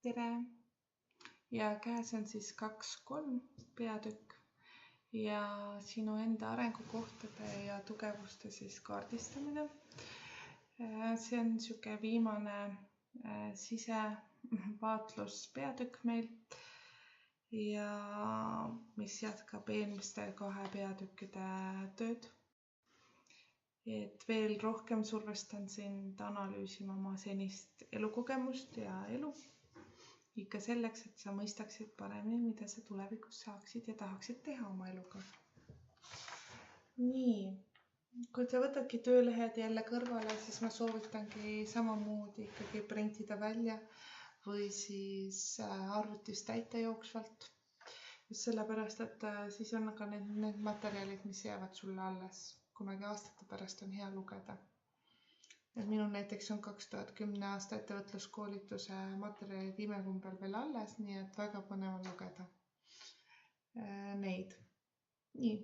Tere! Ja käes on siis 2-3 peatükk ja sinu enda arengukohtade ja tugevuste siis kaardistamine. See on niisugune viimane sisevaatlus peatükk meil ja mis jätkab eelmiste 2 peatükkide tööd. Et veel rohkem survestan sind analüüsima oma senist elukogemust ja elu. Ikka selleks, et sa mõistaksid paremini, mida sa tulevikus saaksid ja tahaksid teha oma eluga. Nii, kui sa võtadki töölehed jälle kõrvale, siis ma soovitangi samamoodi ikkagi printida välja või siis arvutis täita jooksvalt. Just sellepärast, et siis on ka need materjalid, mis jäävad sulle alles. Kunagi aastate pärast on hea lugeda. Et minul näiteks on 2010 aasta ettevõtluskoolituse materjalid imekumbel veel alles, nii et väga põnev on lugeda neid. Nii,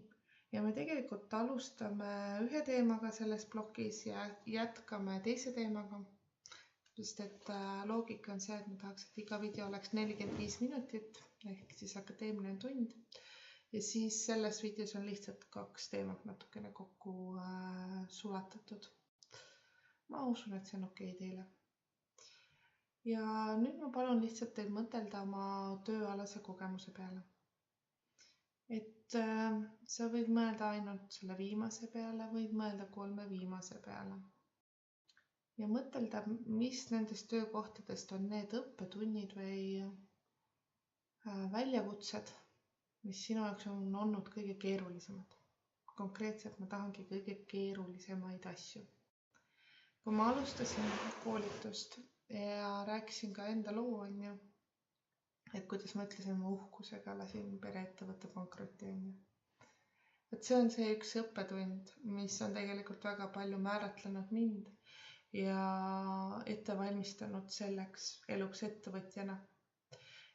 ja me tegelikult alustame ühe teemaga selles plokis ja jätkame teise teemaga. Sest et loogika on see, et ma tahaks, et iga video oleks 45 minutit, ehk siis akadeemiline tund. Ja siis selles videos on lihtsalt 2 teemat natukene kokku sulatatud. Ma usun, et see on okei teile. Ja nüüd ma palun lihtsalt teil mõtelda oma tööalase kogemuse peale. Et sa võid mõelda ainult selle viimase peale, võid mõelda 3 viimase peale. Ja mõtelda, mis nendest töökohtadest on need õppetunnid või väljakutsed, mis sinu jaoks on olnud kõige keerulisemad. Konkreetselt ma tahangi kõige keerulisemaid asju. Kui ma alustasin koolitust ja rääkisin ka enda loo, et kuidas ma ütlesin oma uhkusega, lasin pereettevõtte pankrotti. Et see on see üks õppetund, mis on tegelikult väga palju määratlenud mind ja ette valmistanud selleks eluks ettevõtjana.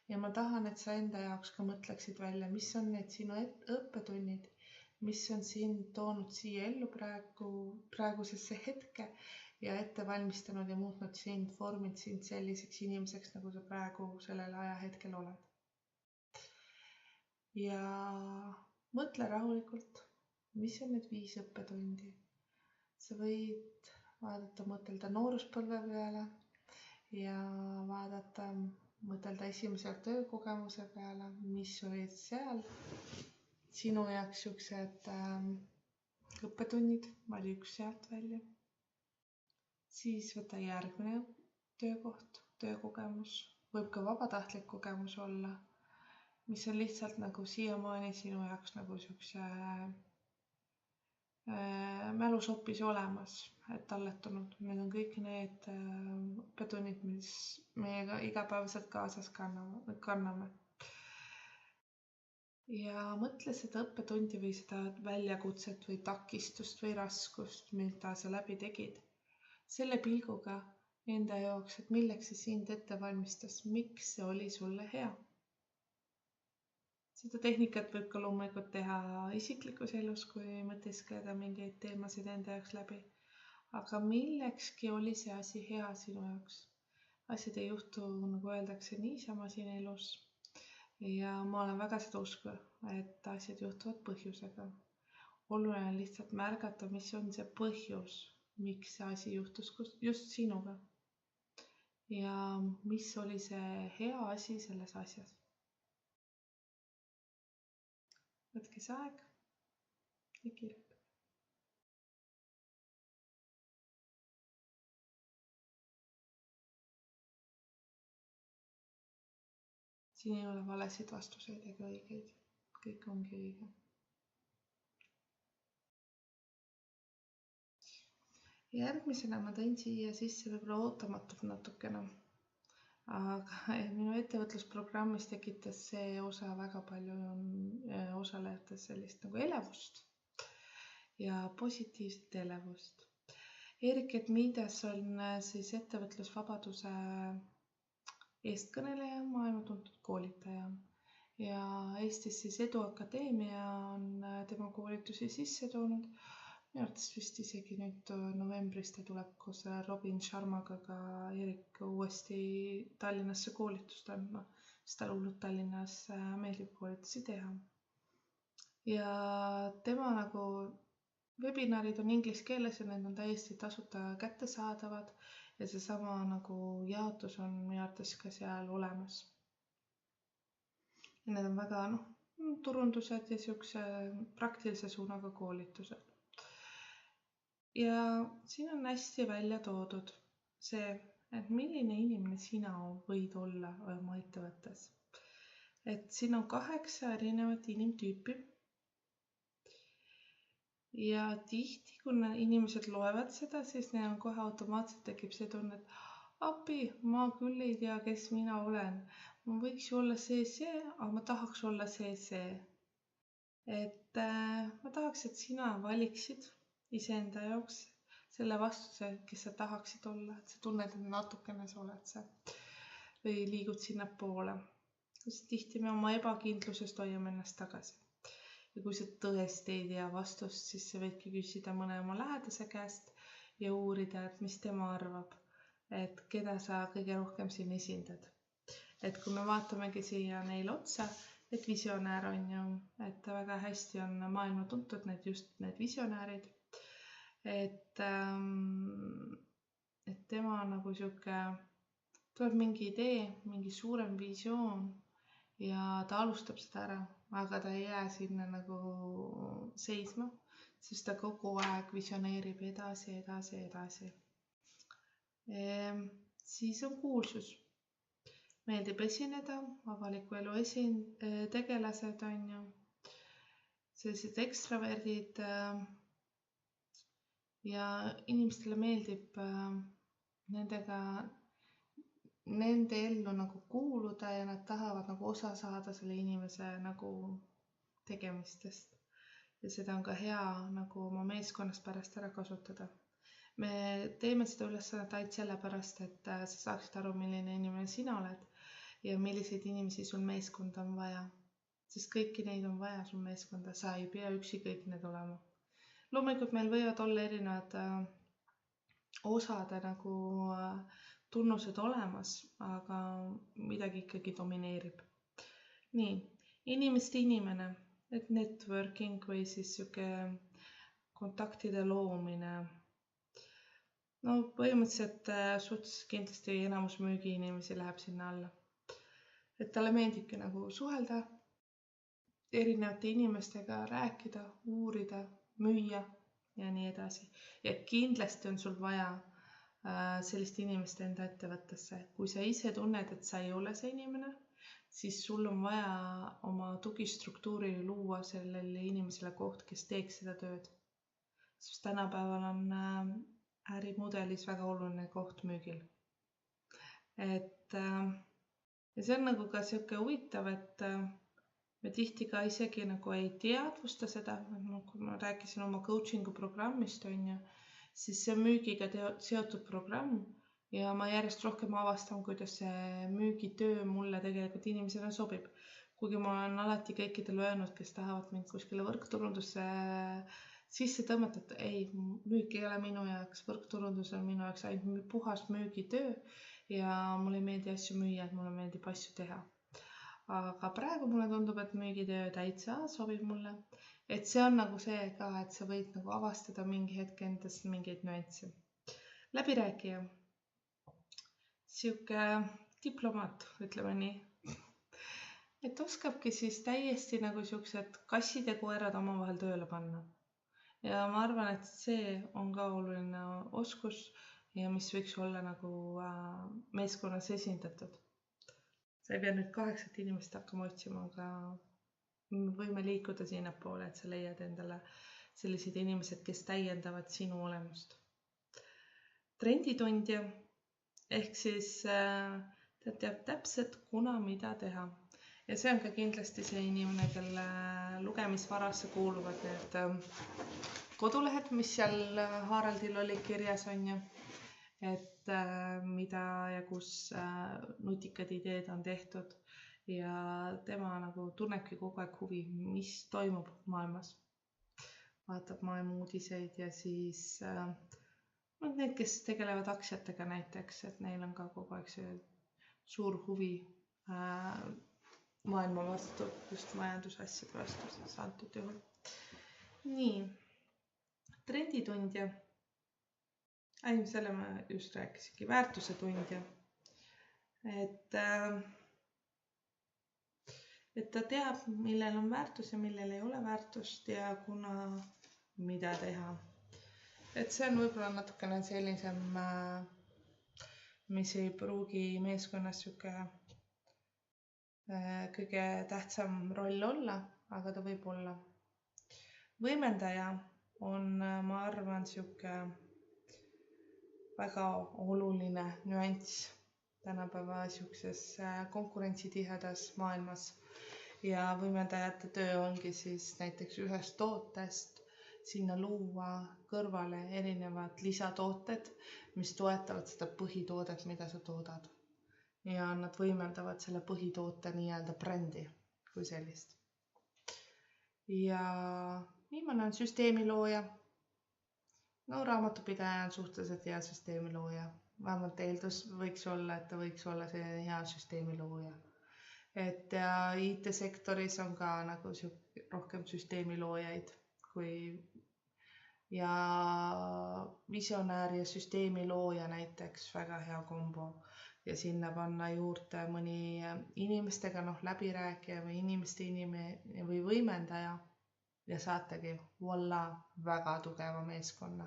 Ja ma tahan, et sa enda jaoks ka mõtleksid välja, mis on need sinu õppetunnid, mis on sind toonud siia ellu praegusesse hetke ja ette valmistanud ja muutnud sind, vorminud sind selliseks inimeseks, nagu sa praegu sellel ajahetkel oled. Ja mõtle rahulikult, mis on need 5 õppetundi. Sa võid mõtelda nooruspõlve peale ja mõtelda esimese töökogemuse peale, mis olid seal. Sinu jaoks siuksed õppetunnid, vali üks sealt välja. Siis võta järgmine töökoht, töökogemus, võib ka vabatahtlik kogemus olla, mis on lihtsalt nagu siiamaani sinu jaoks nagu siukse mälusopis olemas, et talletunud. Need on kõik need õppetunnid, mis meiega igapäevaselt kaasas kanname. Ja mõtle seda õppetundi või seda väljakutset või takistust või raskust, mida sa läbi tegid. Selle pilguga enda jaoks, et milleks see sind ette valmistas, miks see oli sulle hea. Seda tehnikat võib ka loomulikult teha isiklikus elus, kui mõtiskleda mingeid teemasid enda jaoks läbi. Aga millekski oli see asi hea sinu jaoks. Asjad ei juhtu, nagu öeldakse, niisama siin elus. Ja ma olen väga seda usku, et asjad juhtuvad põhjusega. Oluline on lihtsalt märgata, mis on see põhjus, miks see asi juhtus just sinuga. Ja mis oli see hea asi selles asjas. Võtke see aeg ja kirjutage. Siin ei ole valesid vastuseid ega õigeid. Kõik ongi õige. Järgmisena ma tõin siia sisse võib-olla ootamatult natukene. Aga minu ettevõtlusprogrammis tekitas see osa väga palju osalejates sellist nagu elevust ja positiivset elevust. Erik Edmidas on siis ettevõtlusvabaduse eestkõneleja, maailma tuntud koolitaja. Ja Eestis siis Edu Akadeemia on tema koolitusi sisse toonud. minu arvates vist isegi nüüd novembris ta tuleb koos Robin Sharmaga ka Erik uuesti Tallinnasse koolitust andma, sest talle hullult Tallinnas meeldib koolitusi teha. Ja tema nagu webinarid on inglise keeles ja need on täiesti tasuta kättesaadavad ja seesama nagu jaotus on minu arvates ka seal olemas. Ja need on väga turundused ja siukse praktilise suunaga koolitused. Ja siin on hästi välja toodud see, et milline inimene sina võid olla oma ettevõttes. Et siin on 8 erinevat inimtüüpi. Ja tihti, kui inimesed loevad seda, siis neil on kohe automaatselt tekib see tunne, et appi, ma küll ei tea, kes mina olen. Ma võiks ju olla see, aga ma tahaks olla see. Et ma tahaks, et sina valiksid iseenda jaoks selle vastuse, kes sa tahaksid olla, et sa tunned, et natukene sa oled see või liigud sinna poole. Tihti me oma ebakindlusest hoiame ennast tagasi. Ja kui sa tõesti ei tea vastust, siis sa võidki küsida mõne oma lähedase käest ja uurida, et mis tema arvab, et keda sa kõige rohkem siin esindad. Et kui me vaatamegi siia neile otsa, et visionäär on ju, et väga hästi on maailma tuntud just need visionäärid. Et tema nagu siuke, tuleb mingi idee, mingi suurem visioon ja ta alustab seda ära, aga ta ei jää sinna nagu seisma, sest ta kogu aeg visioneerib edasi. Siis on kuulsus. Meeldib esineda, avaliku elu tegelased on ju, sellised ekstraverdid ja inimestele meeldib nende ellu nagu kuuluda ja nad tahavad nagu osa saada selle inimese nagu tegemistest. Ja seda on ka hea nagu oma meeskonnas pärast ära kasutada. Me teeme seda ülesannet ainult sellepärast, et sa saaksid aru, milline inimene sina oled ja milliseid inimesi sul meeskonda on vaja. Sest kõiki neid on vaja sul meeskonda, sa ei pea üksi kõik need olema. Loomulikult meil võivad olla erinevad osade nagu tunnused olemas, aga midagi ikkagi domineerib. Nii, inimeste inimene, et networking või siis siuke kontaktide loomine. No põhimõtteliselt suhteliselt kindlasti enamus müügiinimesi läheb sinna alla. Et talle meeldibki nagu suhelda, erinevate inimestega rääkida, uurida, müüa ja nii edasi. Ja kindlasti on sul vaja sellist inimest enda ettevõttesse. Kui sa ise tunned, et sa ei ole see inimene, siis sul on vaja oma tugistruktuuri luua sellele inimesele koht, kes teeks seda tööd. Sest tänapäeval on ärimudelis väga oluline koht müügil. Ja see on nagu ka siuke huvitav, et me tihti ka isegi nagu ei teadvusta seda, kui ma rääkisin oma coachingu programmist on ju, siis see on müügiga seotud programm ja ma järjest rohkem avastan, kuidas see müügitöö mulle tegelikult inimesena sobib. Kuigi ma olen alati kõikidele öelnud, kes tahavad mind kuskile võrkturundusse sisse tõmmata, et ei, müük ei ole minu jaoks, võrkturundus on minu jaoks ainult puhas müügitöö ja mulle ei meeldi asju müüa, et mulle meeldib asju teha. Aga praegu mulle tundub, et müügitöö täitsa sobib mulle. Et see on nagu see ka, et sa võid nagu avastada mingi hetk endast mingeid nüansse. Läbirääkija. Siuke diplomaat, ütleme nii. Et oskabki siis täiesti nagu siuksed kassid ja koerad omavahel tööle panna. Ja ma arvan, et see on ka oluline oskus ja mis võiks olla nagu meeskonnas esindatud. Sa ei pea nüüd 8 inimest hakkama otsima, aga võime liikuda sinnapoole, et sa leiad endale sellised inimesed, kes täiendavad sinu olemust. Trenditundja ehk siis ta teab täpselt, kuna mida teha. Ja see on ka kindlasti see inimene, kelle lugemisvarasse kuuluvad need kodulehed, mis seal Haraldil oli kirjas on ju. Et mida ja kus nutikad ideed on tehtud ja tema nagu tunnebki kogu aeg huvi, mis toimub maailmas. vaatab maailma uudiseid ja siis need, kes tegelevad aktsiatega näiteks, et neil on ka kogu aeg see suur huvi maailma vastu, just majandusasjade vastu siis antud juhul. Nii, trenditundja. Selle ma just rääkisingi, väärtuse tundja. Et ta teab, millel on väärtus ja millel ei ole väärtust ja mida teha. Et see on võib-olla natukene sellisem, mis ei pruugi meeskonnas sihuke kõige tähtsam roll olla, aga ta võib olla. Võimendaja on, ma arvan, sihuke väga oluline nüanss tänapäeva siukses konkurentsitihedas maailmas ja võimendajate töö ongi siis näiteks ühest tootest sinna luua kõrvale erinevad lisatooted, mis toetavad seda põhitoodet, mida sa toodad. Ja nad võimendavad selle põhitoote nii-öelda brändi kui sellist. Ja viimane on süsteemilooja. No raamatupidaja on suhteliselt hea süsteemilooja. Vähemalt eeldus võiks olla, et ta võiks olla selline hea süsteemilooja. Et IT-sektoris on ka nagu rohkem süsteemiloojaid ja visionäär ja süsteemilooja näiteks väga hea kombo. Ja sinna panna juurde mõni inimestega läbirääkija või inimeste või võimendaja. Ja saategi, voila, väga tugeva meeskonna.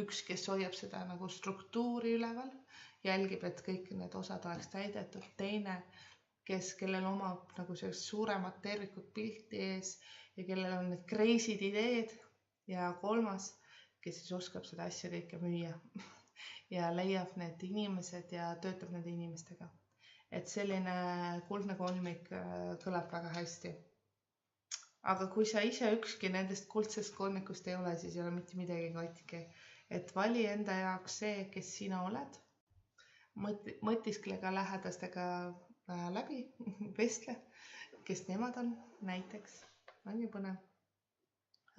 Üks, kes hoiab seda nagu struktuuri üleval, jälgib, et kõik need osad oleks täidetud. Teine, kellel omab nagu suuremat tervikut pilti ees ja kellel on need crazy'd ideed. Ja kolmas, kes siis oskab seda asja kõike müüa ja leiab need inimesed ja töötab nende inimestega. Et selline kuldne kolmik kõlab väga hästi. Aga kui sa ise ükski nendest kuldsest kolmikust ei ole, siis ei ole mitte midagi katki. Et vali enda jaoks see, kes sina oled. Mõtiskle ka lähedastega läbi, vestle, kes nemad on näiteks. On ju põnev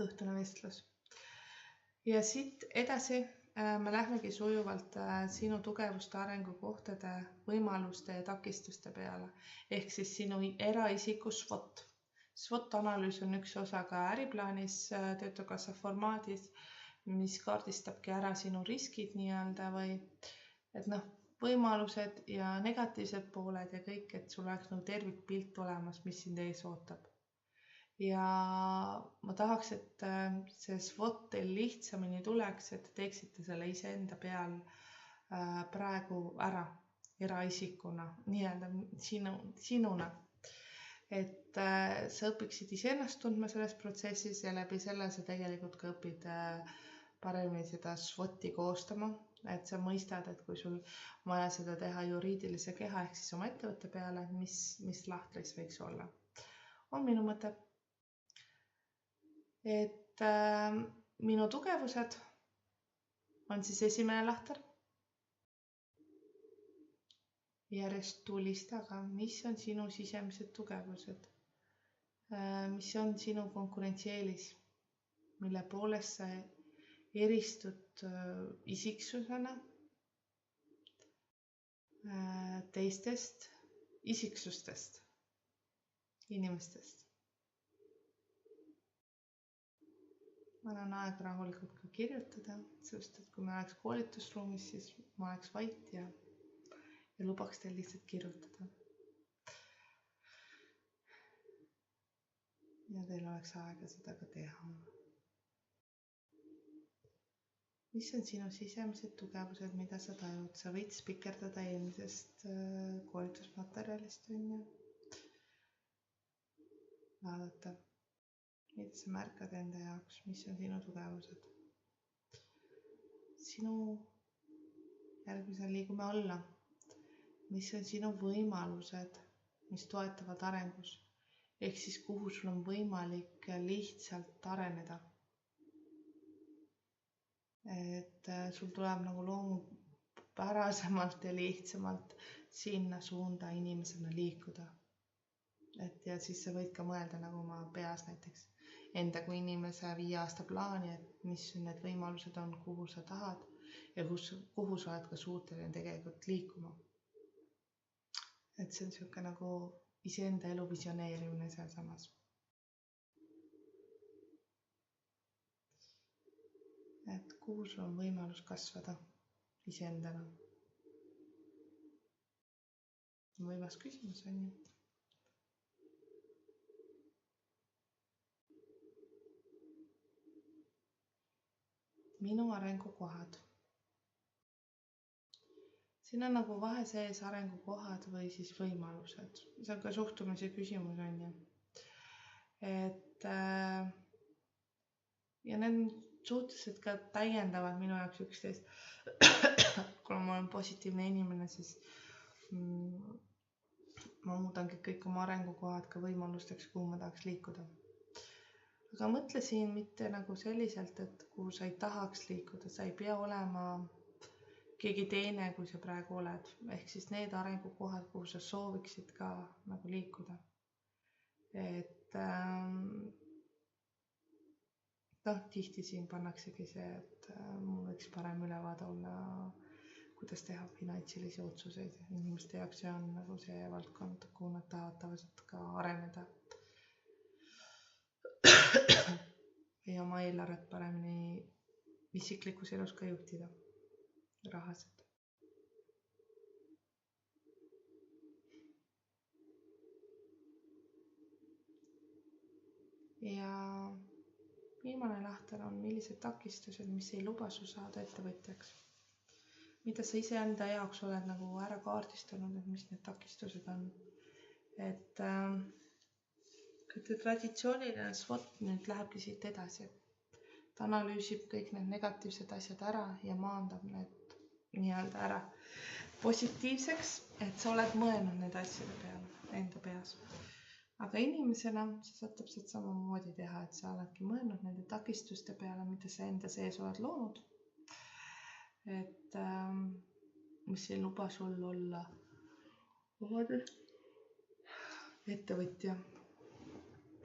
õhtune vestlus. Ja siit edasi me lähmegi sujuvalt sinu tugevuste arengukohtade, võimaluste ja takistuste peale. Ehk siis sinu eraisiku SWOT. SWOT-analüüs on üks osa ka äriplaanis Töötukassa formaadis, mis kaardistabki ära sinu riskid nii-öelda või et võimalused ja negatiivsed pooled ja kõik, et sul oleks tervikpilt olemas, mis sind ees ootab. Ja ma tahaks, et see SWOT teil lihtsamini tuleks, et teeksite selle iseenda peal praegu ära eraisikuna, nii-öelda sinuna. Et sa õpiksid iseennast tundma selles protsessis ja läbi selle sa tegelikult ka õpid paremini seda SWOT-i koostama. Et sa mõistad, et kui sul vaja seda teha juriidilise keha ehk siis oma ettevõtte peale, mis lahtris võiks olla. On minu mõte. Et minu tugevused on siis esimene lahter. Järjest tulistaga, mis on sinu sisemised tugevused, mis on sinu konkurentsieelis, mille poolest sa eristud isiksusena teistest isiksustest, inimestest. Ma annan aeg rahulikult ka kirjutada, sest et kui me oleks koolitusruumis, siis ma oleks vait ja lubaks teil lihtsalt kirjutada. Ja teil oleks aega seda ka teha. Mis on sinu sisemised tugevused, mida sa tajud? Sa võid spikerdada eelmisest koolitusmaterjalist, vaadata, mida sa märkad enda jaoks, mis on sinu tugevused. Järgmisel liigume alla. Mis on sinu võimalused, mis toetavad arengus, ehk siis kuhu sul on võimalik lihtsalt areneda. Et sul tuleb nagu loomupärasemalt ja lihtsamalt sinna suunda inimesena liikuda. Ja siis sa võid ka mõelda nagu oma peas näiteks enda kui inimese 5 aasta plaani, et mis need võimalused on, kuhu sa tahad ja kuhu sa oled ka suuteline tegelikult liikuma. Et see on siuke nagu iseenda elu visioneerimine seal samas. Et kuhu sul on võimalus kasvada iseendana. Võimas küsimus on ju. Minu arengukohad. Siin on nagu vahe sees arengukohad või siis võimalused. See on ka suhtumise küsimus on ju. Et ja need suhteliselt ka täiendavad minu jaoks üksteist. Kuna ma olen positiivne inimene, siis ma muudangi kõik oma arengukohad ka võimalusteks, kuhu ma tahaks liikuda. Aga mõtlesin mitte nagu selliselt, et kuhu sa ei tahaks liikuda, sa ei pea olema keegi teine, kui sa praegu oled. Ehk siis need arengukohad, kuhu sa sooviksid ka nagu liikuda. Et tihti siin pannaksegi see, et mul võiks parem ülevaade olla, kuidas teha finantsilisi otsuseid. Inimeste jaoks see on nagu see valdkond, kuhu nad tahavad tavaliselt ka areneda. Ja oma eelarvet paremini isiklikus elus ka juhtida. Rahasid. Ja viimane lahter on, millised takistused, mis ei luba su saada ettevõtjaks. Mida sa iseenda jaoks oled nagu ära kaardistanud, et mis need takistused on. Et traditsiooniline SWOT nüüd lähebki siit edasi. Ta analüüsib kõik need negatiivsed asjad ära ja maandab need nii-öelda ära positiivseks, et sa oled mõelnud need asjade peale enda peas. Aga inimesena sa saad täpselt samamoodi teha, et sa oledki mõelnud nende takistuste peale, mida sa enda sees oled loonud. Et mis ei luba sul olla ettevõtja.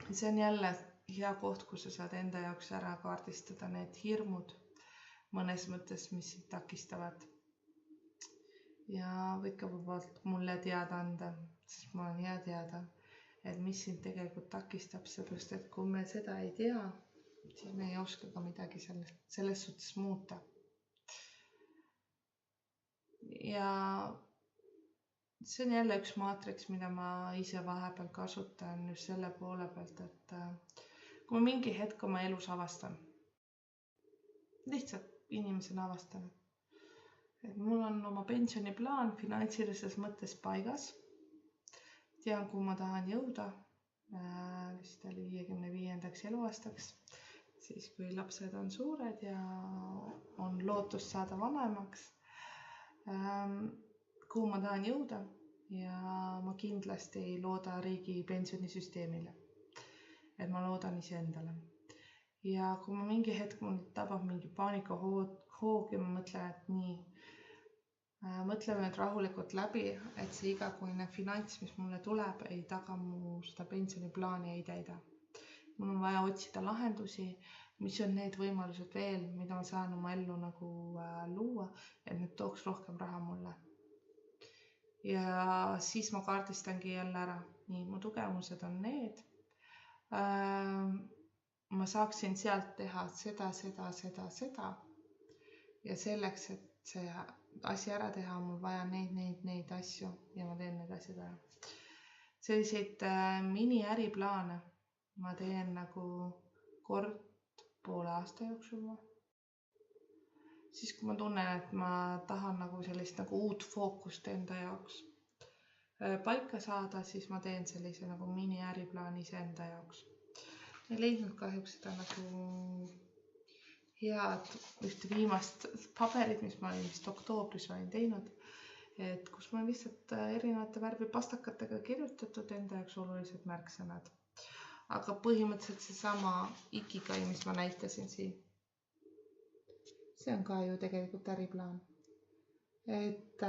See on jälle hea koht, kus sa saad enda jaoks ära kaardistada need hirmud mõnes mõttes, mis sind takistavad. Ja võid ka vabalt mulle teada anda, sest ma olen hea teada, et mis sind tegelikult takistab, seepärast, et kui me seda ei tea, siis me ei oska ka midagi selles suhtes muuta. Ja see on jälle üks maatriks, mida ma ise vahepeal kasutan just selle poole pealt, et kui ma mingi hetk oma elus avastan, lihtsalt inimesena avastan, et mul on oma pensioniplaan finantsilises mõttes paigas, tean, kuhu ma tahan jõuda, vist oli 55. eluaastaks, siis kui lapsed on suured ja on lootus saada vanemaks, kuhu ma tahan jõuda ja ma kindlasti ei looda riigi pensionisüsteemile, et ma loodan iseendale. Ja kui ma mingi hetk mul tabab mingi paanikahoog ja ma mõtlen, et nii, mõtleme nüüd rahulikult läbi, et see igakuine finants, mis mulle tuleb, ei taga mu seda pensioniplaani ei täida. Mul on vaja otsida lahendusi, mis on need võimalused veel, mida ma saan oma ellu nagu luua, et need tooks rohkem raha mulle. Ja siis ma kaardistangi jälle ära. Nii, mu tugevused on need. Ma saaksin sealt teha seda. Ja selleks, et see asi ära teha, on mul vaja neid asju ja ma teen need asjad ära. Selliseid mini-äriplaane ma teen nagu kord poole aasta jooksul. Siis kui ma tunnen, et ma tahan nagu sellist nagu uut fookust enda jaoks paika saada, siis ma teen sellise nagu mini-äriplaani enda jaoks. Ei leidnud kahjuks seda nagu head ühte viimast paberit, mis ma olin vist oktoobris olin teinud, et kus ma lihtsalt erinevate värvi pastakatega kirjutatud enda jaoks olulised märksõnad. Aga põhimõtteliselt seesama ikigai, mis ma näitasin siin. See on ka ju tegelikult äriplaan. Et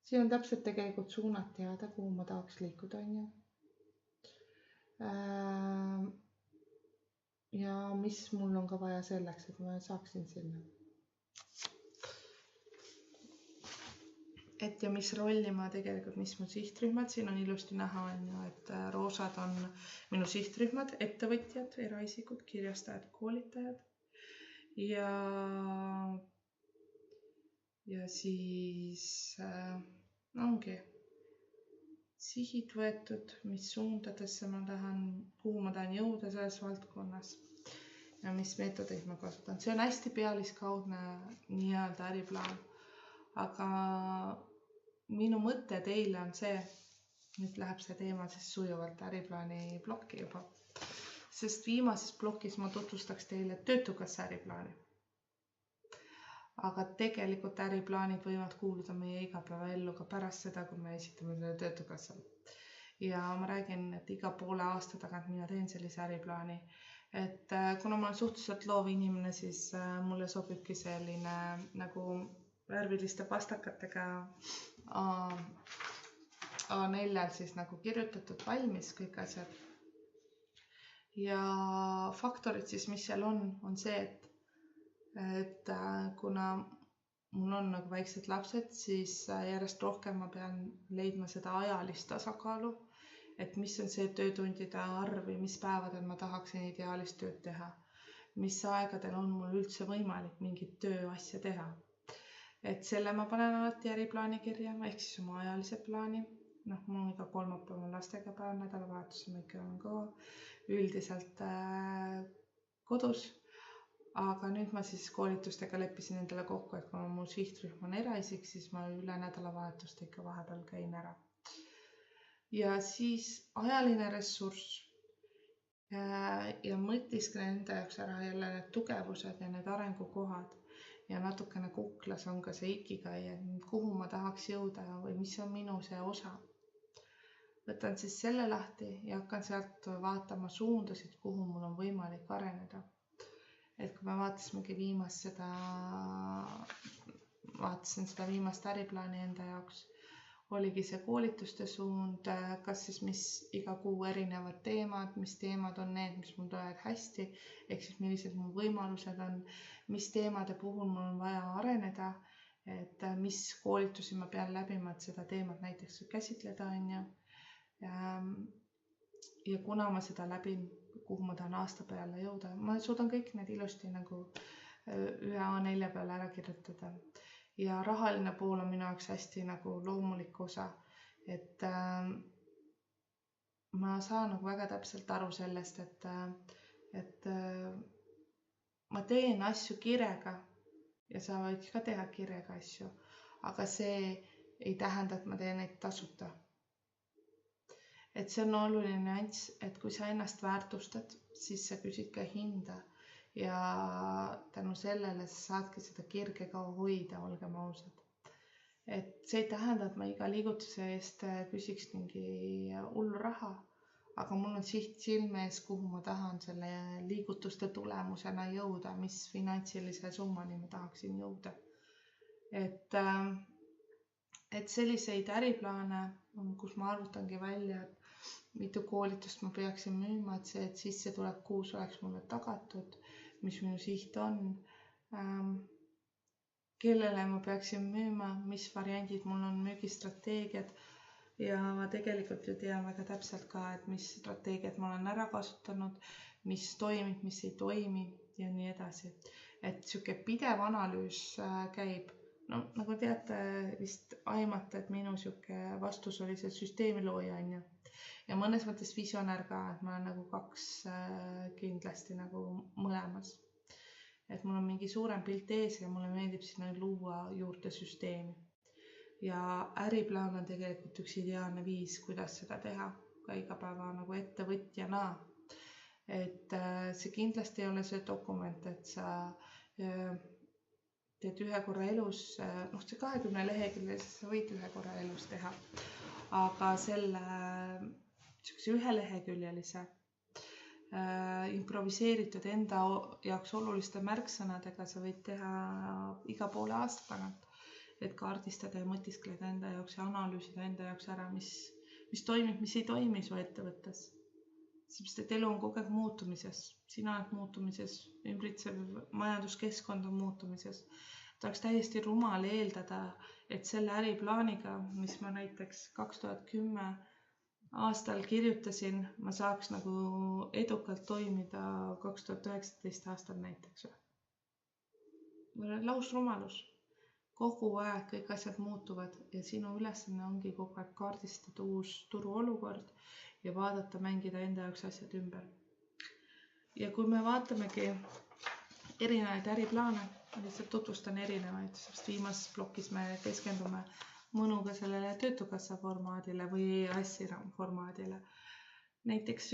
siin on täpselt tegelikult suunad teada, kuhu ma tahaks liikuda. Ja mis mul on ka vaja selleks, et ma saaksin sinna. Et ja mis rolli ma tegelikult, mis mu sihtrühmad, siin on ilusti näha, on ju, et roosad on minu sihtrühmad, ettevõtjad, eraisikud, kirjastajad, koolitajad ja siis ongi sihid võetud, mis suundadesse ma tahan, kuhu ma tahan jõuda selles valdkonnas ja mis meetodeid ma kasutan. See on hästi pealiskaudne nii-öelda äriplaan, aga minu mõte teile on see, nüüd läheb see teema siis sujuvalt äriplaani plokki juba, sest viimases plokis ma tutvustaks teile Töötukassa äriplaani. Aga tegelikult äriplaanid võivad kuuluda meie igapäevaellu ka pärast seda, kui me esitame selle Töötukassale. Ja ma räägin, et iga poole aasta tagant mina teen sellise äriplaani. Et kuna ma olen suhteliselt loov inimene, siis mulle sobibki selline nagu värviliste pastakatega A4-l siis nagu kirjutatud valmis kõik asjad. Ja faktorid siis, mis seal on see, et kuna mul on nagu väiksed lapsed, siis järjest rohkem ma pean leidma seda ajalist tasakaalu, et mis on see töötundide arv või mis päevadel ma tahaksin ideaalist tööd teha, mis aegadel on mul üldse võimalik mingit tööasja teha. Et selle ma panen alati äriplaani kirja, ehk siis oma ajalise plaani. Mul on iga kolmapäev on lastega päev, nädalavahetusel ma ikka olen ka üldiselt kodus. Aga nüüd ma siis koolitustega leppisin endale kokku, et kui mu sihtrühm on eraisik, siis ma üle nädalavahetust ikka vahepeal käin ära. Ja siis ajaline ressurss ja mõtisklen enda jaoks ära jälle need tugevused ja need arengukohad. Ja natukene kuklas on ka see ikigai, et kuhu ma tahaks jõuda või mis on minu see osa. Võtan siis selle lahti ja hakkan sealt vaatama suundasid, kuhu mul on võimalik areneda. Et kui me vaatasin seda viimast äriplaani enda jaoks, oligi see koolituste suund, kas siis mis iga kuu erinevad teemad, mis teemad on need, mis mul tulevad hästi, ehk siis millised mu võimalused on, mis teemade puhul mul on vaja areneda, et mis koolitusi ma pean läbima, et seda teemat näiteks käsitleda on ju. Ja kuna ma seda läbin, kuhu ma tahan aasta peale jõuda, ma suudan kõik need ilusti nagu ühe A4 peale ära kirjutada. Ja rahaline pool on minu jaoks hästi nagu loomulik osa, et ma saan nagu väga täpselt aru sellest, et ma teen asju kirega ja sa võiks ka teha kirega asju, aga see ei tähenda, et ma teen neid tasuta. Et see on oluline nüanss, et kui sa ennast väärtustad, siis sa küsid ka hinda. Ja tänu sellele sa saadki seda kirge ka hoida, olgem ausad. Et see ei tähenda, et ma iga liigutuse eest küsiks mingi hullu raha, aga mul on siht silme ees, kuhu ma tahan selle liigutuste tulemusena jõuda, mis finantsilise summani ma tahaksin jõuda. Et selliseid äriplaane, kus ma arvutangi välja, et mitu koolitust ma peaksin müüma, et see, et sissetulek kuus oleks mulle tagatud, mis minu siht on, kellele ma peaksin müüma, mis variandid mul on, müügistrateegiad ja ma tegelikult ju tean väga täpselt ka, et mis strateegiad ma olen ära kasutanud, mis toimib, mis ei toimi ja nii edasi. Et siuke pidev analüüs käib. No, nagu teate vist aimata, et minu siuke vastus oli see süsteemilooja on ju. Ja mõnes mõttes visionär ka, et ma olen nagu kaks kindlasti nagu mõlemas. Et mul on mingi suurem pilt ees ja mulle meeldib sinna luua juurde süsteemi. Ja äriplaan on tegelikult üks ideaalne viis, kuidas seda teha ka igapäeva nagu ettevõtjana. Et see kindlasti ei ole see dokument, et sa teed ühe korra elus, see 20 leheküljel, sa võid ühe korra elus teha. Aga selle ühe leheküljelise improviseeritud enda jaoks oluliste märksõnadega sa võid teha iga poole aasta tagant, et kaardistada ja mõtiskleda enda jaoks ja analüüsida enda jaoks ära, mis toimib, mis ei toimi su ettevõttes. Seepärast, et elu on kogu aeg muutumises, sina oled muutumises, ümbritsev majanduskeskkond on muutumises. Ta oleks täiesti rumal eeldada, et selle äriplaaniga, mis ma näiteks 2010 aastal kirjutasin, ma saaks nagu edukalt toimida 2019 aastal näiteks. Lausrumalus. Kogu aeg kõik asjad muutuvad ja sinu ülesanne ongi kogu aeg kaardistada uus turuolukord ja vaadata, mängida enda jaoks asjad ümber. Ja kui me vaatamegi erinevaid äriplaane, ma lihtsalt tutvustan erinevaid, sest viimases plokis me keskendume mõnuga sellele töötukassa formaadile või AS-i formaadile. Näiteks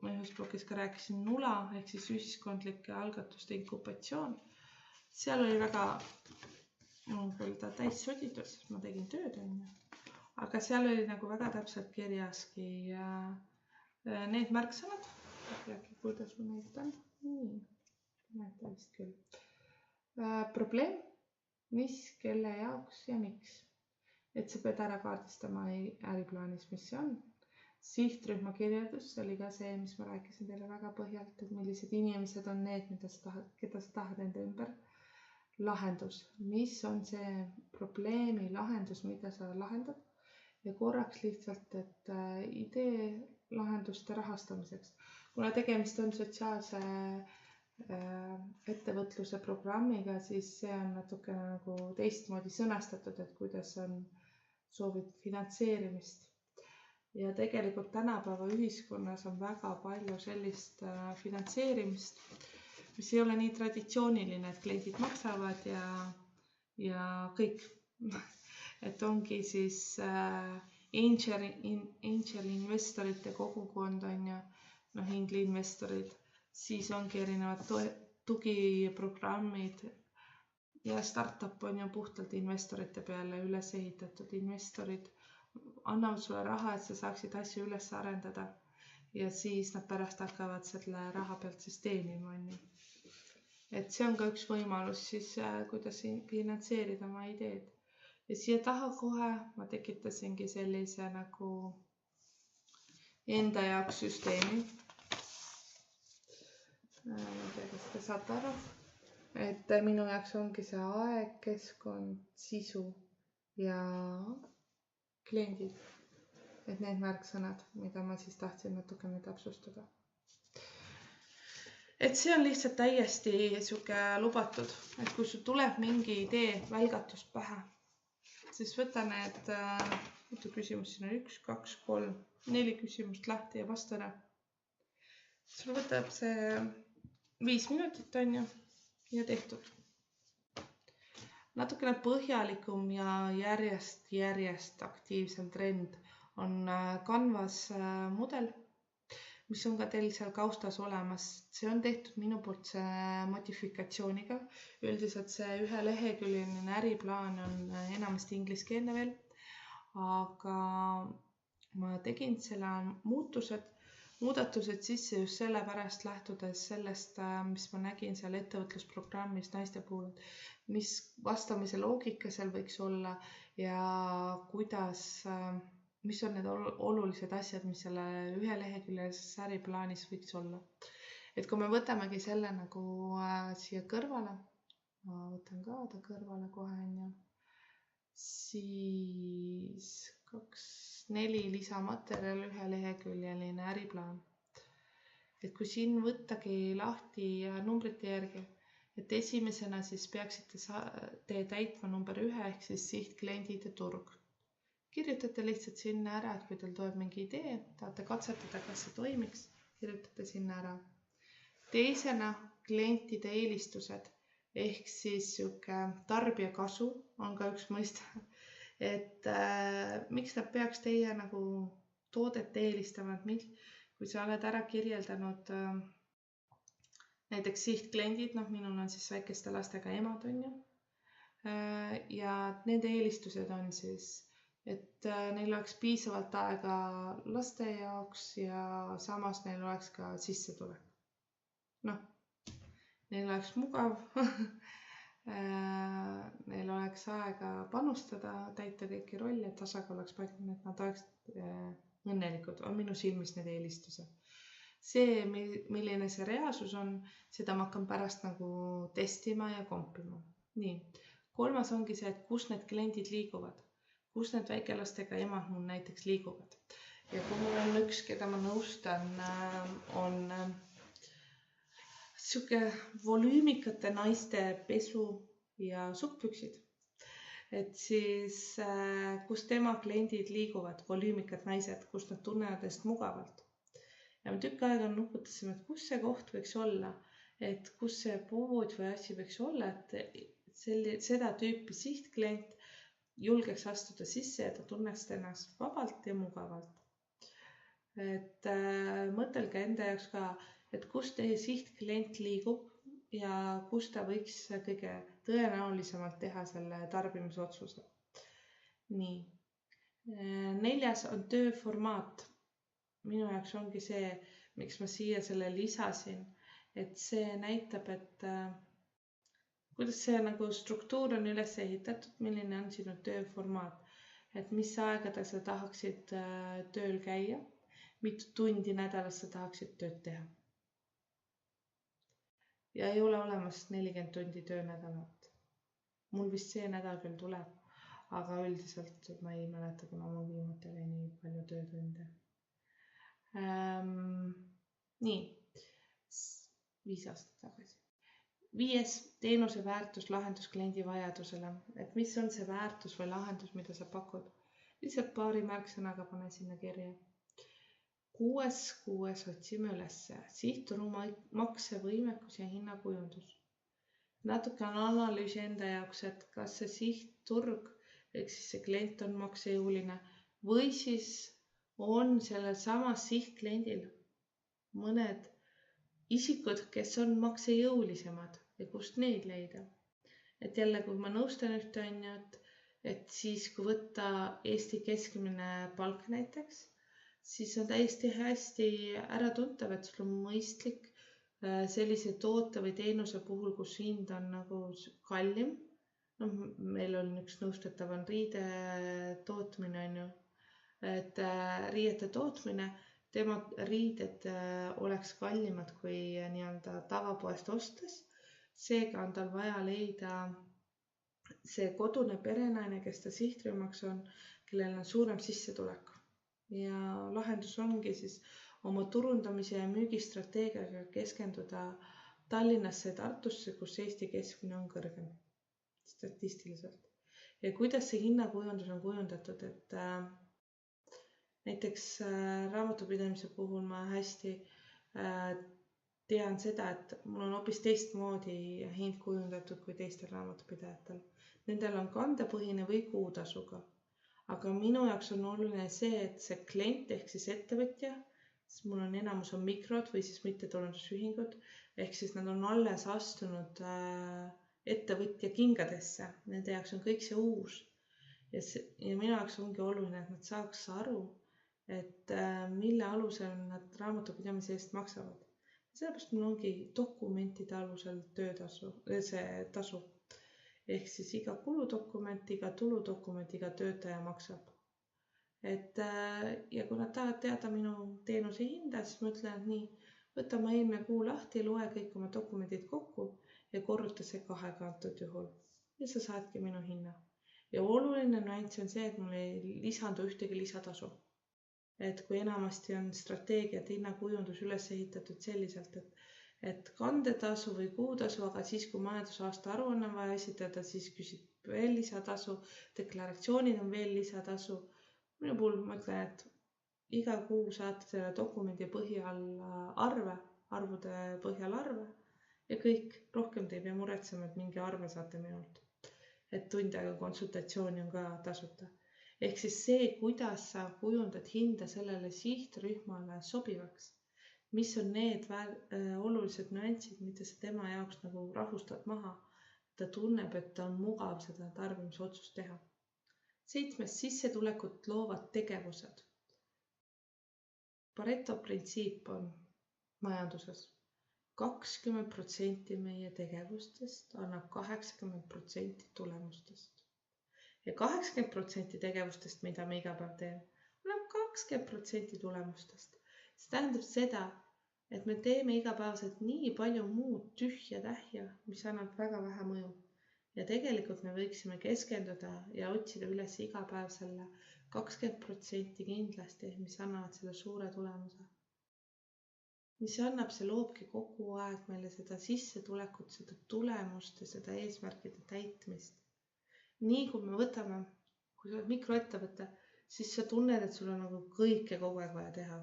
ma ühes plokis ka rääkisin NULA ehk siis ühiskondlike algatuste inkubatsioon. Seal oli väga täissodidus, sest ma tegin tööd, aga seal oli nagu väga täpselt kirjaski need märksõnad. Kuidas ma näitan? Näitan vist küll. Probleem, mis, kelle jaoks ja miks. Et sa pead ära kaardistama äriplaanis, mis see on. Sihtrühma kirjeldus, see oli ka see, mis ma rääkisin teile väga põhjalt, et millised inimesed on need, keda sa tahad enda ümber. Lahendus, mis on see probleemi lahendus, mida sa lahendad ja korraks lihtsalt, et idee lahenduste rahastamiseks. Kuna tegemist on sotsiaalse ettevõtluse programmiga, siis see on natukene nagu teistmoodi sõnastatud, et kuidas soovid finantseerimist. Ja tegelikult tänapäeva ühiskonnas on väga palju sellist finantseerimist, mis ei ole nii traditsiooniline, et kliendid maksavad ja kõik. Et ongi siis angel investorite kogukond on ja ingli investorid, siis ongi erinevad tugiprogrammid ja startup on ju puhtalt investorite peale üles ehitatud. Investorid annavad sulle raha, et sa saaksid asju üles arendada ja siis nad pärast hakkavad selle raha pealt siis teenima. Et see on ka üks võimalus siis, kuidas finantseerida oma ideed. Ja siia taha kohe ma tekitasingi sellise nagu enda jaoks süsteemi. Ma ei tea, kas te saate aru, et minu jaoks ongi see aeg, keskkond, sisu ja kliendid. Et need märksõnad, mida ma siis tahtsin natukene täpsustada. Et see on lihtsalt täiesti siuke lubatud, et kui sul tuleb mingi idee välgatus pähe, siis võta need, mitu küsimust siin on, 1, 2, 3, 4 küsimust lahti ja vasta ära. Sul võtab see 5 minutit on ja tehtud. Natukene põhjalikum ja järjest aktiivsem trend on Canvas mudel, mis on ka teil seal kaustas olemas. See on tehtud minu poolt see modifikatsiooniga. Üldiselt see 1 leheküljeline äriplaan on enamasti ingliskeelne veel, aga ma tegin selle muudatused sisse just sellepärast lähtudes sellest, mis ma nägin seal ettevõtlusprogrammis naiste puhul, mis vastamise loogika seal võiks olla ja mis on need olulised asjad, mis selle 1 leheküljelises äriplaanis võiks olla. Et kui me võtamegi selle nagu siia kõrvale, ma võtan ka ta kõrvale kohe, siis 4 lisamaterjal, 1 leheküljeline äriplaan. Et kui siin võttagi lahti numbrite järgi, et esimesena siis peaksite te täitma number 1 ehk siis sihtkliendide turg. Kirjutate lihtsalt sinna ära, et kui teil tuleb mingi idee, tahate katsetada, kas see toimiks, kirjutate sinna ära. Teisena klientide eelistused ehk siis tarbija kasu on ka üks mõiste, et miks nad peaks teie nagu toodet eelistama, kui sa oled ära kirjeldanud näiteks sihtkliendid, minul on siis väikeste lastega emad on ju, ja nende eelistused on siis, et neil oleks piisavalt aega laste jaoks ja samas neil oleks ka sissetulek. Neil oleks mugav, neil oleks aega panustada, täita kõiki rolle, et tasakaal oleks paika, et nad oleks õnnelikud, on minu silmis need eelistused. See, milline see reaalsus on, seda ma hakkan pärast nagu testima ja kompima. Nii, 3. ongi see, et kus need kliendid liiguvad, kus need väikelastega emad mul näiteks liiguvad. Ja kui mul on üks, keda ma nõustan, on sihuke volüümikate naiste pesu ja suppüksid. Et siis, kus tema kliendid liiguvad, volüümikad naised, kus nad tunnevad ennast mugavalt. Ja me tükk aega nuputasime, et kus see koht võiks olla, et kus see pood või asi võiks olla, et seda tüüpi sihtklient julgeks astuda sisse ja ta tunneks ennast vabalt ja mugavalt. Et mõtelge enda jaoks ka, et kus teie sihtklient liigub ja kus ta võiks kõige tõenäolisemalt teha selle tarbimisotsuse. Nii. 4. on tööformaat. Minu jaoks ongi see, miks ma siia selle lisasin, et see näitab, et kuidas see nagu struktuur on üles ehitatud, milline on sinu tööformaat, et mis aegada sa tahaksid tööl käia, mitu tundi nädalas sa tahaksid tööd teha. Ja ei ole olemas 40 tundi töönädalat. Mul vist see nädal küll tuleb, aga üldiselt ma ei mäleta, kuna mul viimati oli nii palju töötunde. Nii, 5 aastat tagasi. 5. teenuse väärtus lahendus kliendi vajadusele, et mis on see väärtus või lahendus, mida sa pakud. Lihtsalt paari märksõnaga pane sinna kirja. 6. otsime ülesse sihtturu maksevõimekus ja hinnakujundus. Natuke on analüüsi enda jaoks, et kas see sihtturg, ehk siis see klient on maksejõuline või siis on sellel samas sihtkliendil mõned isikud, kes on maksejõulisemad ja kust neid leida. Et jälle, kui ma nõustan ühte on, et siis kui võtta Eesti keskmine palk näiteks, siis on täiesti hästi äratuntav, et sul on mõistlik sellise toote või teenuse puhul, kus hind on nagu kallim. No, meil on üks nõustatav on riide tootmine, on ju. Et riiete tootmine, tema riided oleks kallimad kui nii-öelda tavapoest ostes. Seega on tal vaja leida see kodune perenaine, kes ta sihtrühmaks on, kellel on suurem sissetulek. Ja lahendus ongi siis oma turundamise ja müügistrateegiaga keskenduda Tallinnasse ja Tartusse, kus Eesti keskmine on kõrgem statistiliselt. Ja kuidas see hinnakujundus on kujundatud, et näiteks raamatupidamise puhul ma hästi tean seda, et mul on hoopis teistmoodi hind kujundatud kui teistel raamatupidajatel. Nendel on kandepõhine või kuutasuga. Aga minu jaoks on oluline see, et see klient ehk siis ettevõtja, siis mul on enamus on mikrod või siis mittetulundusühingud, ehk siis nad on alles astunud ettevõtja kingadesse. Nende jaoks on kõik see uus. Ja minu jaoks ongi oluline, et nad saaks aru, et mille alusel nad raamatupidamise eest maksavad. Sellepärast mul ongi dokumentide alusel see tasu. Ehk siis iga kuludokument, iga tuludokument, iga töötaja maksab. Ja kui nad tahavad teada minu teenuse hinda, siis ma ütlen, et nii, võta ma eelmine kuu lahti, loe kõik oma dokumendid kokku ja korruta see 2 antud juhul. Ja sa saadki minu hinna. Ja oluline nüanss on see, et mul ei lisandu ühtegi lisatasu. Et kui enamasti on strateegiad hinnakujundus üles ehitatud selliselt, et kandetasu või kuutasu, aga siis kui majandusaasta aruanne on vaja esitada, siis küsib veel lisatasu, deklaratsioonid on veel lisatasu. Minu puhul ma ütlen, et iga kuu saate selle dokumendi põhjal arvude põhjal arve ja kõik, rohkem te ei pea muretsema, et mingi arve saate minult. Et tund aega konsultatsiooni on ka tasuta. Ehk siis see, kuidas sa kujundad hinda sellele sihtrühmale sobivaks. Mis on need olulised nüansid, mida sa tema jaoks nagu rahustad maha. Ta tunneb, et ta on mugav seda tarbimisotsust teha. 7. sissetulekut loovad tegevused. Pareto printsiip on majanduses. 20% meie tegevustest annab 80% tulemustest. Ja 80% tegevustest, mida me iga päev teeme, annab 20% tulemustest. See tähendab seda, et me teeme igapäevaselt nii palju muud tühja tähja, mis annab väga vähe mõju. Ja tegelikult me võiksime keskenduda ja otsida üles iga päev selle 20% kindlasti, mis annavad selle suure tulemuse. Mis annab, see loobki kogu aeg meile seda sissetulekut, seda tulemust ja seda eesmärkide täitmist. Nii kui me võtame, kui sa oled mikroettevõte, siis sa tunned, et sul on nagu kõike kogu aeg vaja teha.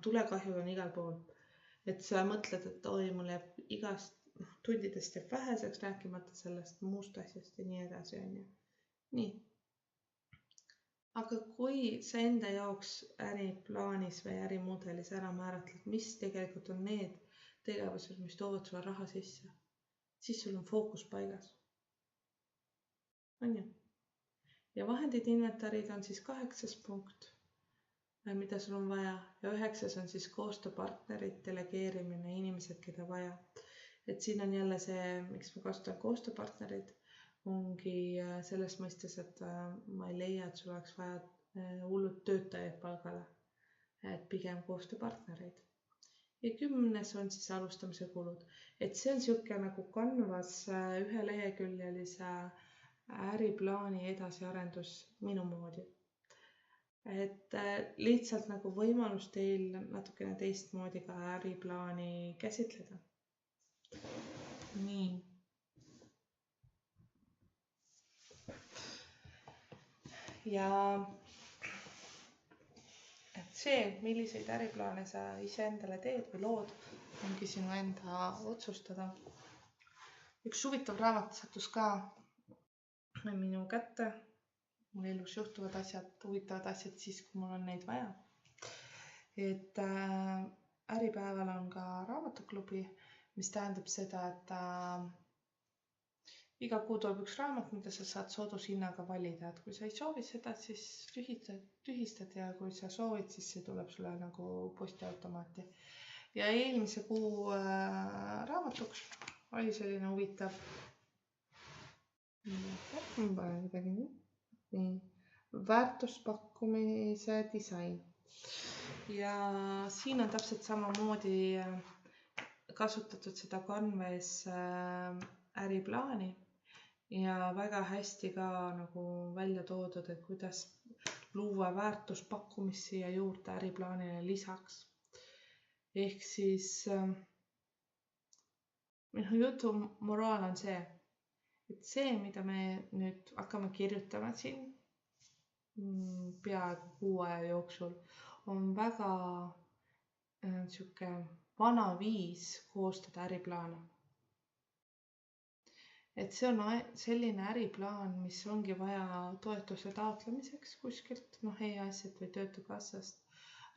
Tulekahju on igal pool. Et sa mõtled, et mul jääb igast tundidest jääb väheseks, rääkimata sellest muust asjast ja nii edasi on ju. Nii. Aga kui sa enda jaoks äriplaanis või ärimudelis ära määratled, mis tegelikult on need tegevused, mis toovad sulle raha sisse, siis sul on fookus paigas. On ju? Ja vahendid inventarid on siis 8. punkt, mida sul on vaja. Ja 9. on siis koostööpartnerid, delegeerimine, inimesed, keda vaja. Et siin on jälle see, miks ma kasutan koostööpartnerid, ongi selles mõistes, et ma ei leia, et sul oleks vaja hullud töötajaid palgale, et pigem koostööpartnereid. Ja 10. on siis alustamise kulud. Et see on siuke nagu Canvas ühe leheküljelise äriplaani edasiarendus minu moodi. Et lihtsalt nagu võimalus teil natukene teistmoodi ka äriplaani käsitleda. Nii. Ja et see, milliseid äriplaane sa ise endale teed või lood, ongi sinu enda otsustada. Üks huvitav raamat sattus ka minu kätte. Mul elus juhtuvad asjad, huvitavad asjad siis, kui mul on neid vaja. Et Äripäeval on ka raamatuklubi, mis tähendab seda, et iga kuu tuleb üks raamat, mida sa saad soodushinnaga valida. Et kui sa ei soovi seda, siis tühistad ja kui sa soovid, siis see tuleb sulle nagu postiautomaati. Ja eelmise kuu raamatuks oli selline huvitav. Väärtuspakkumise disain. Ja siin on täpselt samamoodi kasutatud seda Canvas äriplaani ja väga hästi ka nagu välja toodud, et kuidas luua väärtuspakkumist siia juurde äriplaanile lisaks. Ehk siis minu jutu moraal on see, et see, mida me nüüd hakkame kirjutama siin peaaegu 6 aja jooksul, on väga vana viis koostada äriplaane. Et see on selline äriplaan, mis ongi vaja toetuse taotlemiseks kuskilt, EAS-et või Töötukassast.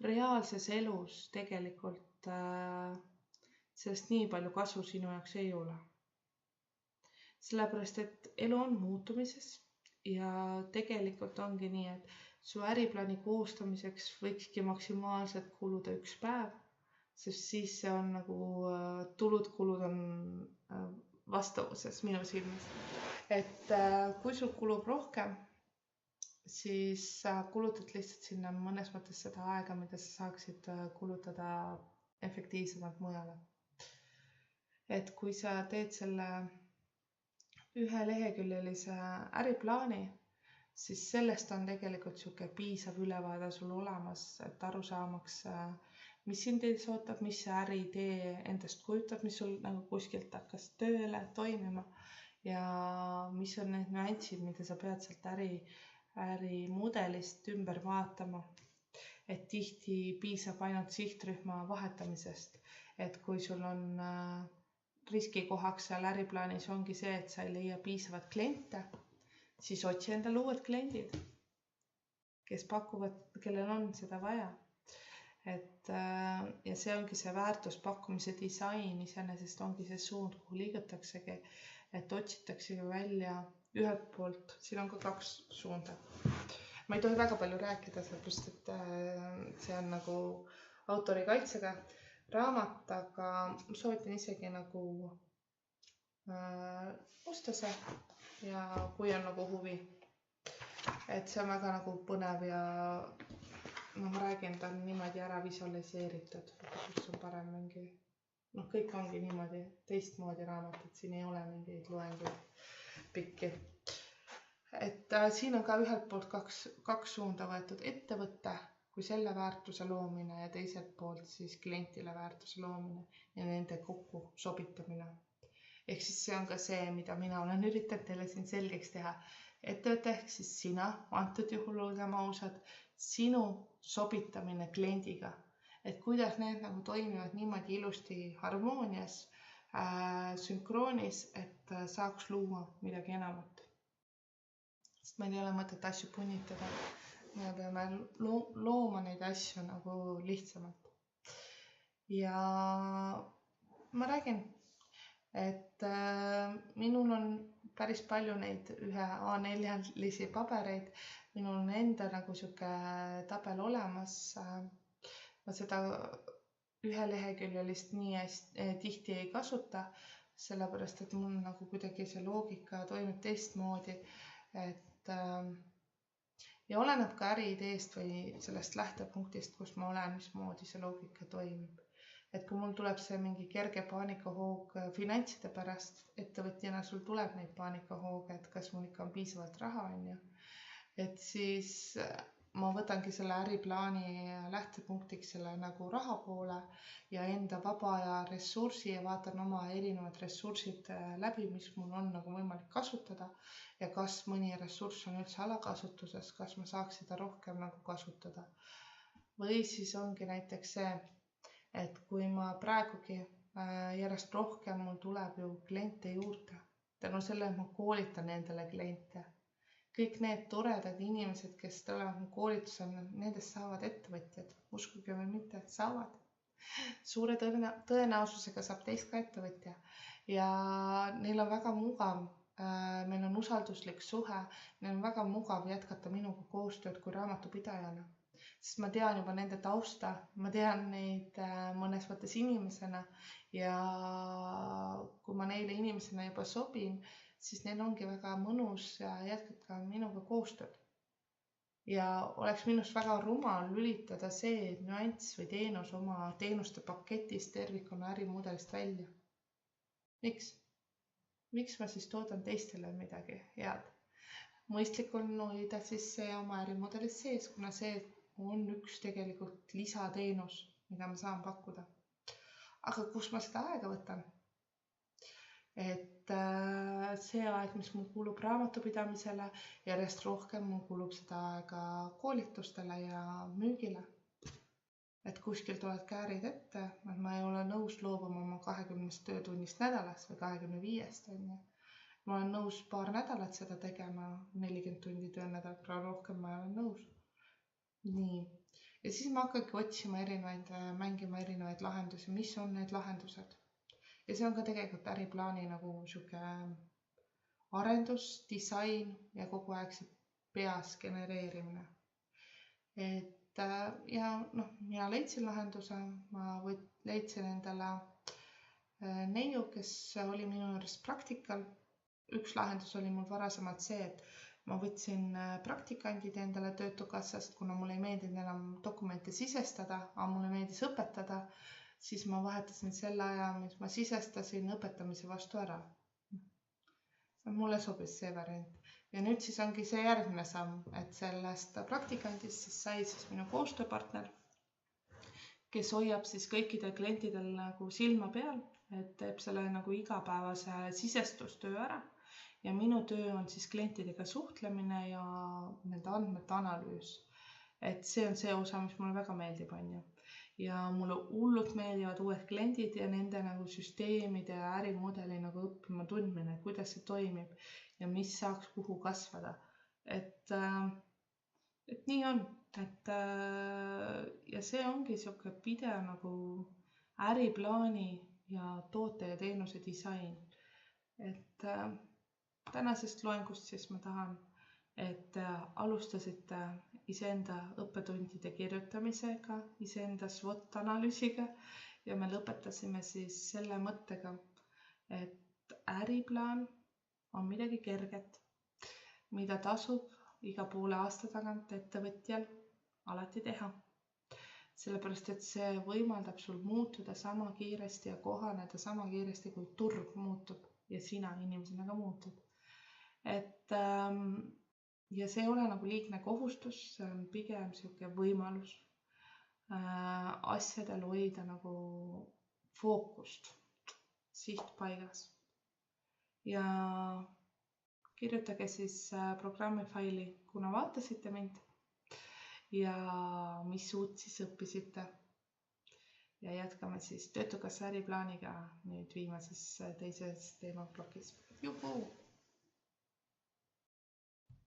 Reaalses elus tegelikult sellest nii palju kasu sinu jaoks ei ole. Sellepärast, et elu on muutumises ja tegelikult ongi nii, et su äriplaani koostamiseks võikski maksimaalselt kuluda 1 päev, sest siis see on nagu tulud-kulud on vastavuses minu silmis. Et kui sul kulub rohkem, siis sa kulutad lihtsalt sinna mõnes mõttes seda aega, mida sa saaksid kulutada efektiivsemalt mujale. Et kui sa teed selle ühe leheküljelise äriplaani, siis sellest on tegelikult siuke piisav ülevaade sul olemas, et aru saamaks, mis sind ees ootab, mis see äriidee endast kujutab, mis sul nagu kuskilt hakkas tööle toimima ja mis on need nüansid, mida sa pead sealt ärimudelist ümber vaatama. Et tihti piisab ainult sihtrühma vahetamisest, et kui sul on riskikohaks seal äriplaanis ongi see, et sa ei leia piisavat kliente, siis otsi endale uued kliendid, kes pakuvad, kellel on seda vaja. Et, ja see ongi see väärtuspakkumise disain, iseenesest ongi see suund, kuhu liigutaksegi, et otsitaksegi välja ühelt poolt, siin on ka 2 suunda. Ma ei tohi väga palju rääkida, sellepärast, et see on nagu autorikaitsega raamat, aga soovitan isegi nagu osta see ja kui on nagu huvi. Et see on väga nagu põnev ja no ma räägin, ta on niimoodi ära visualiseeritud, kus on parem mingi, kõik ongi niimoodi teistmoodi raamat, et siin ei ole mingeid loenguid pikki. Et siin on ka ühelt poolt kaks suunda võetud, ettevõtte kui selle väärtuse loomine ja teiselt poolt siis klientile väärtuse loomine ja nende kokku sobitamine. Ehk siis see on ka see, mida mina olen üritanud teile siin selgeks teha. Ettevõte ehk siis sina, antud juhul olgem ausad, sinu sobitamine kliendiga, et kuidas need nagu toimivad niimoodi ilusti harmoonias, sünkroonis, et saaks luua midagi enamat. Sest meil ei ole mõtet asju punnitada. Me peame looma neid asju nagu lihtsamalt. Ja ma räägin, et minul on päris palju neid ühe A4-lisi pabereid. Minul on enda nagu siuke tabel olemas. Ma seda ühe leheküljelist nii tihti ei kasuta, sellepärast et mul nagu kuidagi see loogika toimib teistmoodi. Ja oleneb ka äriideest või sellest lähtepunktist, kus ma olen, mismoodi see loogika toimib. Et kui mul tuleb see mingi kerge paanikahoog finantside pärast, ettevõtjana sul tuleb neid paanikahooge, et kas mul ikka on piisavalt raha, on ju. Et siis ma võtangi selle äriplaani lähtepunktiks selle nagu raha poole ja enda vaba aja ressursi ja vaatan oma erinevad ressursid läbi, mis mul on nagu võimalik kasutada ja kas mõni ressurss on üldse alakasutuses, kas ma saaks seda rohkem nagu kasutada. Või siis ongi näiteks see, et kui ma praegugi järjest rohkem mul tuleb ju kliente juurde, tänu sellele ma koolitan endale kliente. Kõik need toredad inimesed, kes tulevad mu koolitusel, nendest saavad ettevõtjad, uskuge või mitte, saavad. Suure tõenäosusega saab teist ka ettevõtja ja neil on väga mugav, meil on usalduslik suhe, neil on väga mugav jätkata minuga koostööd kui raamatupidajana. Sest ma tean juba nende tausta, ma tean neid mõnes mõttes inimesena ja kui ma neile inimesena juba sobin, siis neil ongi väga mõnus jätkata minuga koostööd. Ja oleks minust väga rumal lülitada see nüanss või teenus oma teenuste paketist tervikuna ärimudelist välja. Miks? Miks ma siis toodan teistele midagi head? Mõistlik on hoida siis see oma ärimudelis sees, kuna see on üks tegelikult lisateenus, mida ma saan pakkuda. Aga kus ma seda aega võtan? Et see aeg, mis mul kulub raamatupidamisele, järjest rohkem mul kulub seda aega koolitustele ja müügile. Et kuskil tulevad käärid ette, et ma ei ole nõus loobuma oma 20 töötunnist nädalas või 25. Ma olen nõus paar nädalat seda tegema, 40 tundi töönädal, rohkem ma olen nõus. Nii. Ja siis ma hakkangi otsima mängima erinevaid lahendusi, mis on need lahendused. Ja see on ka tegelikult äriplaani nagu siuke arendus, disain ja kogu aeg see peas genereerimine. Et ja mina leidsin lahenduse, ma leidsin endale neiu, kes oli minu juures praktikal. Üks lahendus oli mul varasemalt see, et ma võtsin praktikandid endale Töötukassast, kuna mulle ei meeldinud enam dokumente sisestada, aga mulle meeldis õpetada, siis ma vahetasin selle aja, mis ma sisestasin õpetamise vastu ära. Mulle sobis see variant. Ja nüüd siis ongi see järgmine samm, et sellest praktikandist siis sai siis minu koostööpartner, kes hoiab siis kõikidel klientidel nagu silma peal, et teeb selle nagu igapäevase sisestustöö ära. Ja minu töö on siis klientidega suhtlemine ja nende andmete analüüs. Et see on see osa, mis mulle väga meeldib, on ju. Ja mulle hullult meeldivad uued kliendid ja nende nagu süsteemide ja ärimudeli nagu õppima tundmine, kuidas see toimib ja mis saaks kuhu kasvada. Et nii on. Ja see ongi siuke pidev nagu äriplaani ja toote ja teenuse disain. Et tänasest loengust siis ma tahan, et alustasite iseenda õppetundide kirjutamisega, iseenda SWOT-analüüsiga ja me lõpetasime siis selle mõttega, et äriplaan on midagi kerget, mida tasub iga poole aasta tagant ettevõtjal alati teha. Sellepärast, et see võimaldab sul muutuda sama kiiresti ja kohaneda sama kiiresti, kui turg muutub ja sina inimesena ka muutud. Ja see ei ole nagu liigne kohustus, see on pigem sihuke võimalus asjadel hoida nagu fookust, siht paigas. Ja kirjutage siis programmi faili, kuna vaatasite mind ja mis uut siis õppisite. Ja jätkame siis Töötukassa äriplaaniga nüüd viimases teises teemaplokis. Juhuu!